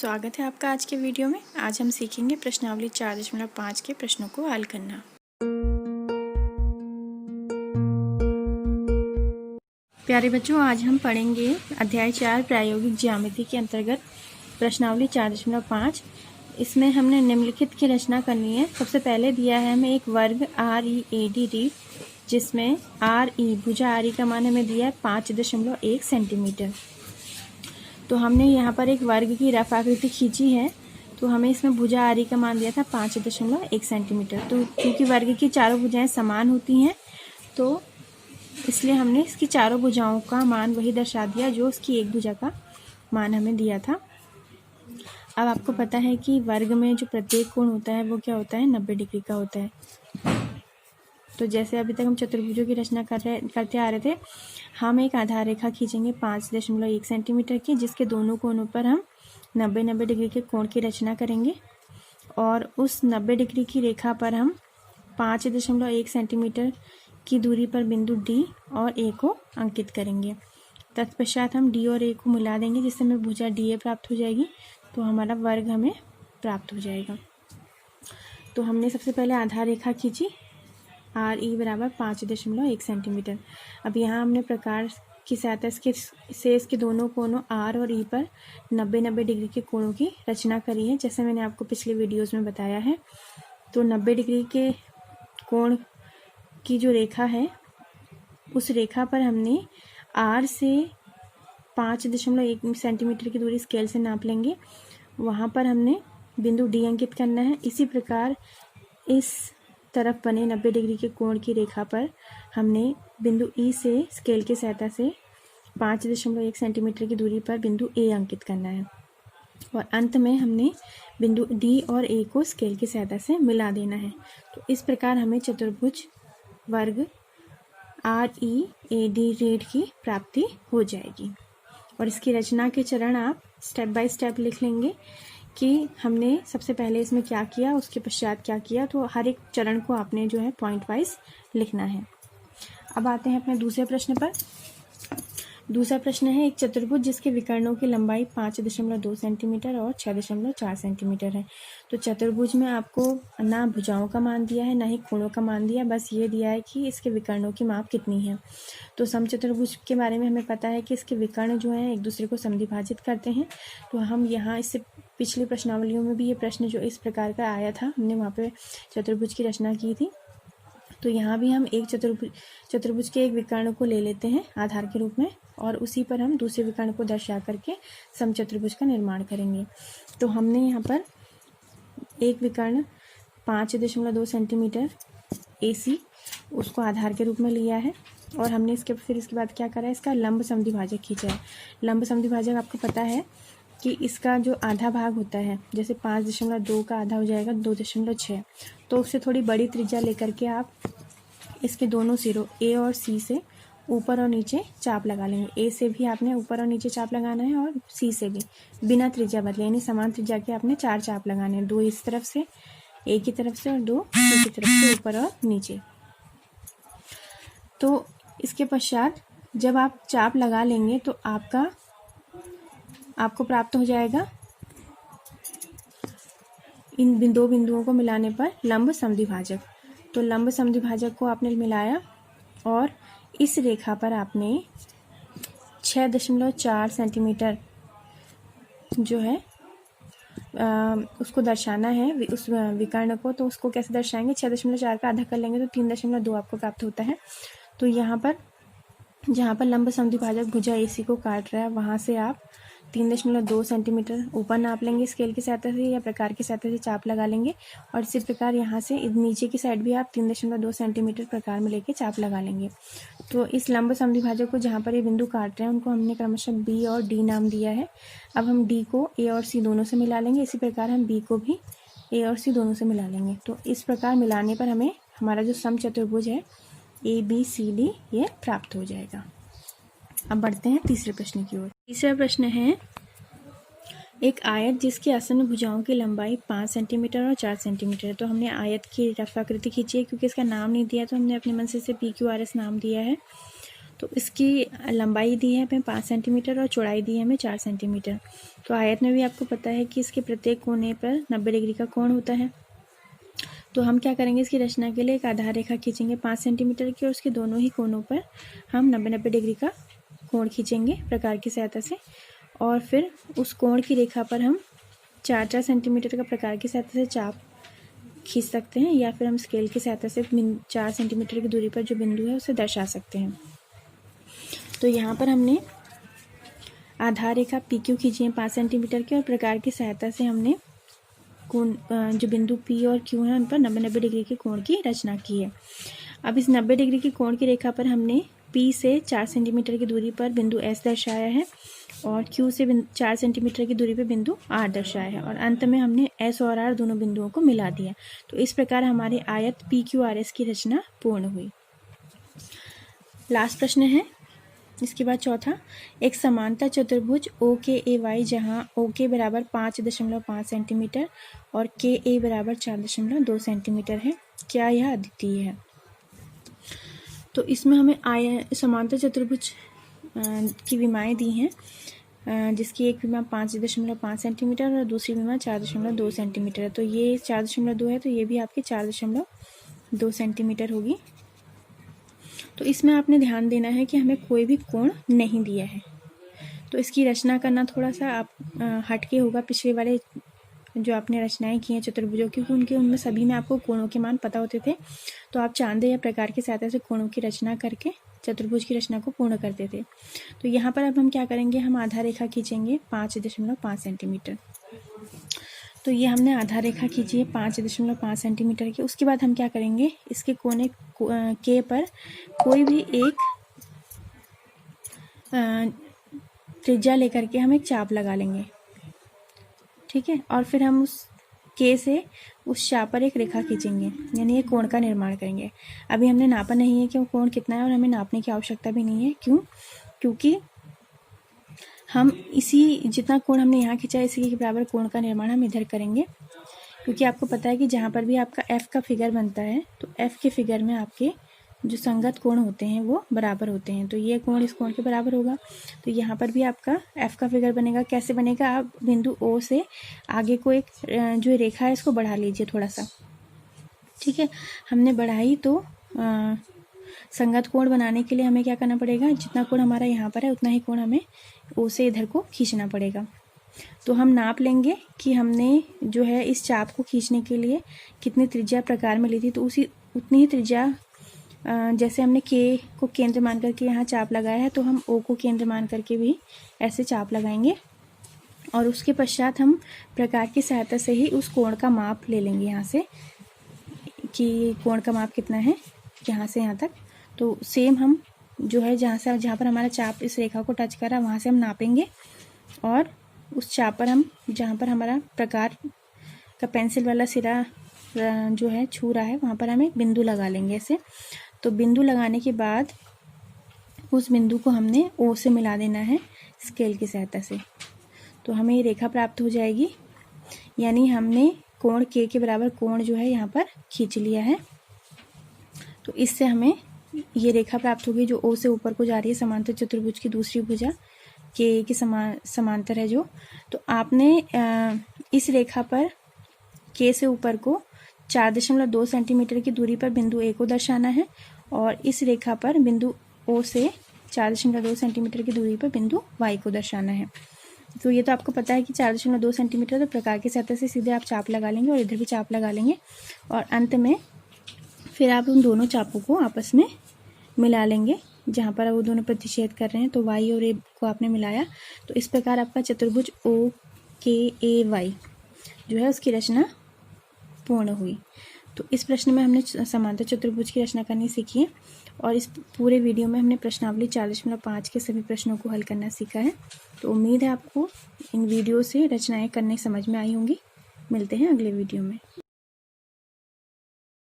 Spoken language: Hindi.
स्वागत है आपका आज के वीडियो में। आज हम सीखेंगे प्रश्नावली 4.5 के प्रश्नों को हल करना। प्यारे बच्चों, आज हम पढ़ेंगे अध्याय 4 प्रायोगिक ज्यामिति के अंतर्गत प्रश्नावली 4.5। इसमें हमने निम्नलिखित की रचना करनी है। सबसे पहले दिया है हमें एक वर्ग READ रीड, जिसमें RE भुजा RE का मान हमें दिया है 5.1 सेंटीमीटर। तो हमने यहाँ पर एक वर्ग की रफ आकृति खींची है, तो हमें इसमें भुजा RE का मान दिया था 5.1 सेंटीमीटर। तो क्योंकि वर्ग की चारों भुजाएं समान होती हैं, तो इसलिए हमने इसकी चारों भुजाओं का मान वही दर्शा दिया जो उसकी एक भुजा का मान हमें दिया था। अब आपको पता है कि वर्ग में जो प्रत्येक कोण होता है वो क्या होता है, 90 डिग्री का होता है। तो जैसे अभी तक हम चतुर्भुजों की रचना करते आ रहे थे, हम एक आधार रेखा खींचेंगे 5.1 सेंटीमीटर की, जिसके दोनों कोनों पर हम 90 डिग्री के कोण की रचना करेंगे और उस 90 डिग्री की रेखा पर हम 5.1 सेंटीमीटर की दूरी पर बिंदु D और A को अंकित करेंगे। तत्पश्चात हम D और A को मिला देंगे, जिससे हमें भुजा DA प्राप्त हो जाएगी। तो हमारा वर्ग हमें प्राप्त हो जाएगा। तो हमने सबसे पहले आधार रेखा खींची RE बराबर 5.1 सेंटीमीटर। अब यहाँ हमने प्रकार की सहायता से इसके दोनों कोनों R और E पर 90 डिग्री के कोणों की रचना करी है, जैसे मैंने आपको पिछले वीडियोस में बताया है। तो 90 डिग्री के कोण की जो रेखा है, उस रेखा पर हमने R से 5.1 सेंटीमीटर की दूरी स्केल से नाप लेंगे। वहाँ पर हमने बिंदु D अंकित करना है। इसी प्रकार इस तरफ बने 90 डिग्री के कोण की रेखा पर हमने बिंदु E से स्केल की सहायता से 5.1 सेंटीमीटर की दूरी पर बिंदु A अंकित करना है और अंत में हमने बिंदु D और A को स्केल की सहायता से मिला देना है। तो इस प्रकार हमें चतुर्भुज वर्ग READ रीड की प्राप्ति हो जाएगी। और इसकी रचना के चरण आप स्टेप बाय स्टेप लिख लेंगे कि हमने सबसे पहले इसमें क्या किया, उसके पश्चात क्या किया। तो हर एक चरण को आपने जो है पॉइंट वाइज लिखना है। अब आते हैं अपने दूसरे प्रश्न पर। दूसरा प्रश्न है एक चतुर्भुज जिसके विकर्णों की लंबाई 5.2 सेंटीमीटर और 6.4 सेंटीमीटर है। तो चतुर्भुज में आपको ना भुजाओं का मान दिया है, ना ही कोणों का मान दिया, बस ये दिया है कि इसके विकर्णों की माप कितनी है। तो समचतुर्भुज के बारे में हमें पता है कि इसके विकर्ण जो हैं एक दूसरे को समद्विभाजित करते हैं। तो हम यहाँ इससे पिछली प्रश्नावलियों में भी ये प्रश्न जो इस प्रकार का आया था, हमने वहाँ पे चतुर्भुज की रचना की थी। तो यहाँ भी हम एक चतुर्भुज के एक विकर्ण को ले लेते हैं आधार के रूप में और उसी पर हम दूसरे विकर्ण को दर्शा करके समचतुर्भुज का निर्माण करेंगे। तो हमने यहाँ पर एक विकर्ण 5.2 सेंटीमीटर AC उसको आधार के रूप में लिया है और हमने इसके बाद क्या करा है, इसका लंब समद्विभाजक खींचा है। लंब समद्विभाजक आपको पता है कि इसका जो आधा भाग होता है, जैसे 5.2 का आधा हो जाएगा 2.6, तो उससे थोड़ी बड़ी त्रिज्या लेकर के आप इसके दोनों सिरों A और C से ऊपर और नीचे चाप लगा लेंगे। A से भी आपने ऊपर और नीचे चाप लगाना है और C से भी बिना त्रिज्या बदले, यानी समान त्रिज्या के आपने 4 चाप लगाने हैं, 2 इस तरफ से A की तरफ से और 2 C की तरफ से ऊपर और नीचे। तो इसके पश्चात जब आप चाप लगा लेंगे तो आपको प्राप्त हो जाएगा इन दो बिंदुओं को मिलाने पर लंब समद्विभाजक। तो लंब समद्विभाजक को आपने मिलाया और इस रेखा पर आपने 6.4 सेंटीमीटर जो है उसको दर्शाना है, उस विकर्ण को। तो उसको कैसे दर्शाएंगे, 6.4 का आधा कर लेंगे तो 3.2 आपको प्राप्त होता है। तो यहाँ पर जहाँ पर लंब समद्विभाजक भुजा AC को काट रहा है, वहाँ से आप 3.2 सेंटीमीटर ऊपर नाप लेंगे स्केल की सहायता से या प्रकार की सहायता से चाप लगा लेंगे और इसी प्रकार यहाँ से नीचे की साइड भी आप 3.2 सेंटीमीटर प्रकार में लेके चाप लगा लेंगे। तो इस लंब समद्विभाजक को जहाँ पर ये बिंदु काट रहे हैं उनको हमने क्रमशः B और D नाम दिया है। अब हम D को A और C दोनों से मिला लेंगे, इसी प्रकार हम B को भी A और C दोनों से मिला लेंगे। तो इस प्रकार मिलाने पर हमें हमारा जो समचतुर्भुज है ABCD ये प्राप्त हो जाएगा। अब बढ़ते हैं तीसरे प्रश्न की ओर। तीसरा प्रश्न है एक आयत जिसकी आसन्न भुजाओं की लंबाई 5 सेंटीमीटर और 4 सेंटीमीटर है। तो हमने आयत की रफ आकृति खींची है, क्योंकि इसका नाम नहीं दिया तो हमने अपने मन से इसे PQRS नाम दिया है। तो इसकी लंबाई दी है हमें 5 सेंटीमीटर और चौड़ाई दी है हमें 4 सेंटीमीटर। तो आयत में भी आपको पता है कि इसके प्रत्येक कोने पर 90 डिग्री का कोण होता है। तो हम क्या करेंगे, इसकी रचना के लिए एक आधार रेखा खींचेंगे 5 सेंटीमीटर की, और उसके दोनों ही कोनों पर हम 90 डिग्री का कोण खींचेंगे प्रकार की सहायता से। और फिर उस कोण की रेखा पर हम 4-4 सेंटीमीटर का प्रकार की सहायता से चाप खींच सकते हैं, या फिर हम स्केल की सहायता से 4 सेंटीमीटर की दूरी पर जो बिंदु है उसे दर्शा सकते हैं। तो यहाँ पर हमने आधार रेखा PQ खींची है 5 सेंटीमीटर की, और प्रकार की सहायता से हमने कोण जो बिंदु P और Q है उन पर 90 डिग्री के कोण की रचना की है। अब इस 90 डिग्री की कोण की रेखा पर हमने P से 4 सेंटीमीटर की दूरी पर बिंदु S दर्शाया है, और Q से 4 सेंटीमीटर की दूरी पर बिंदु R दर्शाया है, और अंत में हमने S और R दोनों बिंदुओं को मिला दिया। तो इस प्रकार हमारी आयत PQRS की रचना पूर्ण हुई। लास्ट प्रश्न है इसके बाद चौथा, एक समांतर चतुर्भुज OKAY जहां OK बराबर 5.5 सेंटीमीटर और KA बराबर 4.2 सेंटीमीटर है, क्या यह अद्वितीय है? तो इसमें हमें समांतर चतुर्भुज की विमाएं दी हैं, जिसकी एक विमा 5.5 सेंटीमीटर और दूसरी विमा 4.2 सेंटीमीटर है। तो ये 4.2 है, तो ये भी आपकी 4.2 सेंटीमीटर होगी। तो इसमें आपने ध्यान देना है कि हमें कोई भी कोण नहीं दिया है, तो इसकी रचना करना थोड़ा सा आप हटके होगा पिछले वाले जो आपने रचनाएं की हैं चतुर्भुजों की, क्योंकि उनमें सभी में आपको कोणों के मान पता होते थे, तो आप चांदे या प्रकार की सहायता से कोणों की रचना करके चतुर्भुज की रचना को पूर्ण करते थे। तो यहाँ पर अब हम क्या करेंगे, हम आधार रेखा खींचेंगे 5.5 सेंटीमीटर। तो ये हमने आधार रेखा खींची है 5.5 सेंटीमीटर की। उसके बाद हम क्या करेंगे, इसके कोने के पर कोई भी एक त्रिज्या लेकर के हम एक चाप लगा लेंगे, ठीक है। और फिर हम उस के से उस चाप पर एक रेखा खींचेंगे, यानी एक कोण का निर्माण करेंगे। अभी हमने नापा नहीं है कि वो कोण कितना है, और हमें नापने की आवश्यकता भी नहीं है। क्यों? क्योंकि हम इसी जितना कोण हमने यहाँ खींचा है इसी के बराबर कोण का निर्माण हम इधर करेंगे, क्योंकि आपको पता है कि जहाँ पर भी आपका F का फिगर बनता है तो F के फिगर में आपके जो संगत कोण होते हैं वो बराबर होते हैं। तो ये कोण इस कोण के बराबर होगा, तो यहाँ पर भी आपका F का फिगर बनेगा। कैसे बनेगा, आप बिंदु O से आगे को एक जो रेखा है इसको बढ़ा लीजिए थोड़ा सा, ठीक है। हमने बढ़ाई तो संगत कोण बनाने के लिए हमें क्या करना पड़ेगा, जितना कोण हमारा यहाँ पर है उतना ही कोण हमें O से इधर को खींचना पड़ेगा। तो हम नाप लेंगे कि हमने जो है इस चाप को खींचने के लिए कितनी त्रिज्या प्रकार में ली थी, तो उतनी ही त्रिज्या जैसे हमने K को केंद्र मान करके यहाँ चाप लगाया है, तो हम O को केंद्र मान करके भी ऐसे चाप लगाएंगे, और उसके पश्चात हम प्रकार की सहायता से ही उस कोण का माप ले लेंगे यहाँ से कि कोण का माप कितना है यहाँ से यहाँ तक। तो सेम हम जो है जहाँ पर हमारा चाप इस रेखा को टच कर रहा है वहाँ से हम नापेंगे, और उस चाप पर हम जहाँ पर हमारा प्रकार का पेंसिल वाला सिरा जो है छू रहा है वहाँ पर हम एक बिंदु लगा लेंगे ऐसे। तो बिंदु लगाने के बाद उस बिंदु को हमने O से मिला देना है स्केल की सहायता से, तो हमें ये रेखा प्राप्त हो जाएगी। यानी हमने कोण K के बराबर कोण जो है यहाँ पर खींच लिया है। तो इससे हमें ये रेखा प्राप्त होगी जो O से ऊपर को जा रही है समांतर चतुर्भुज की दूसरी भुजा K की समांतर है जो। तो आपने इस रेखा पर K से ऊपर को 4.2 सेंटीमीटर की दूरी पर बिंदु A को दर्शाना है, और इस रेखा पर बिंदु O से 4.2 सेंटीमीटर की दूरी पर बिंदु Y को दर्शाना है। तो ये तो आपको पता है कि 4.2 सेंटीमीटर, तो प्रकार की सहायता से सीधे आप चाप लगा लेंगे और इधर भी चाप लगा लेंगे, और अंत में फिर आप उन दोनों चापों को आपस में मिला लेंगे जहाँ पर वो दोनों प्रतिच्छेद कर रहे हैं। तो Y और A को आपने मिलाया, तो इस प्रकार आपका चतुर्भुज OKAY जो है उसकी रचना पूर्ण हुई। तो इस प्रश्न में हमने समांतर चतुर्भुज की रचना करनी सीखी है, और इस पूरे वीडियो में हमने प्रश्नावली 4.5 के सभी प्रश्नों को हल करना सीखा है। तो उम्मीद है आपको इन वीडियो से रचनाएं करने समझ में आई होंगी। मिलते हैं अगले वीडियो में।